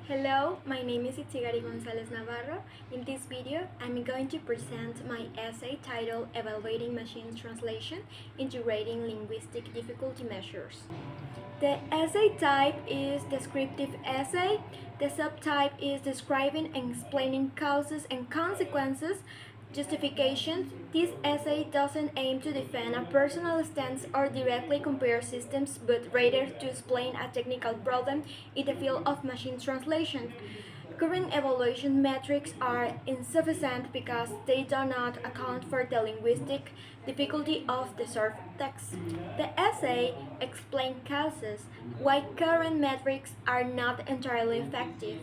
Hello, my name is Itzigari Gonzalez Navarro. In this video, I'm going to present my essay titled Evaluating Machine Translation, Integrating Linguistic Difficulty Measures. The essay type is descriptive essay. The subtype is describing and explaining causes and consequences. Justifications. This essay doesn't aim to defend a personal stance or directly compare systems, but rather to explain a technical problem in the field of machine translation. Current evaluation metrics are insufficient because they do not account for the linguistic difficulty of the served text. The essay explains causes why current metrics are not entirely effective,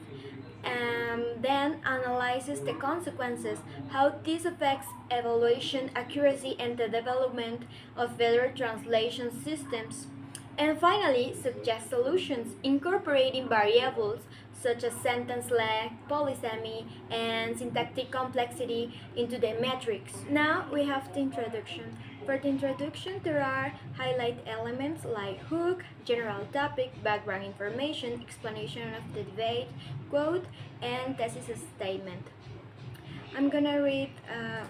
and then analyzes the consequences, how this affects evaluation accuracy and the development of better translation systems. And finally, suggest solutions, incorporating variables such as sentence length, polysemy, and syntactic complexity into the metrics. Now we have the introduction. For the introduction, there are highlight elements like hook, general topic, background information, explanation of the debate, quote, and thesis statement. I'm gonna read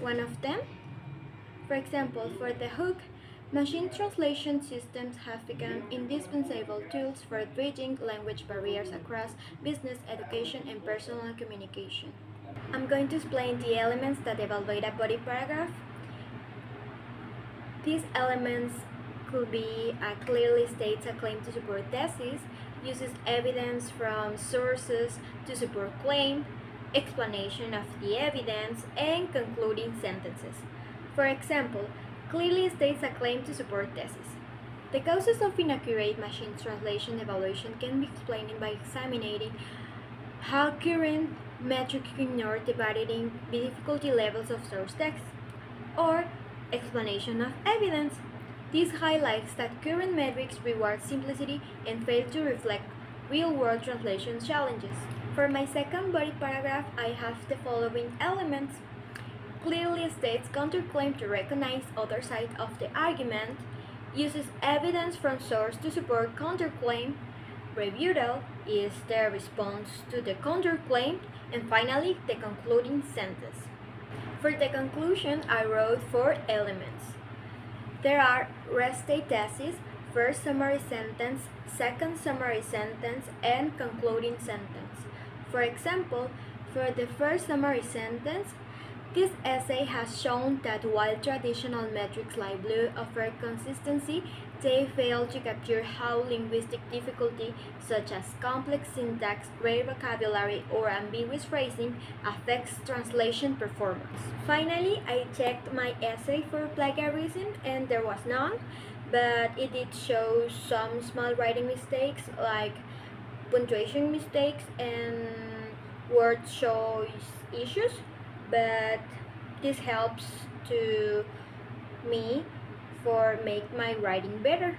one of them. For example, for the hook, machine translation systems have become indispensable tools for bridging language barriers across business, education, and personal communication. I'm going to explain the elements that evaluate a body paragraph. These elements could be clearly states a claim to support thesis, uses evidence from sources to support claim, explanation of the evidence, and concluding sentences. For example, clearly states a claim to support thesis. The causes of inaccurate machine translation evaluation can be explained by examining how current metrics ignore the varying difficulty levels of source text, or explanation of evidence. This highlights that current metrics reward simplicity and fail to reflect real-world translation challenges. For my second body paragraph, I have the following elements. Clearly states counterclaim to recognize other side of the argument, uses evidence from source to support counterclaim, rebuttal is the response to the counterclaim, and finally the concluding sentence. For the conclusion, I wrote 4 elements. There are restate thesis, first summary sentence, second summary sentence, and concluding sentence. For example, for the first summary sentence, this essay has shown that while traditional metrics like BLEU offer consistency, they fail to capture how linguistic difficulty, such as complex syntax, rare vocabulary, or ambiguous phrasing, affects translation performance. Finally, I checked my essay for plagiarism and there was none, but it did show some small writing mistakes like punctuation mistakes and word choice issues, but this helps to me for make my writing better.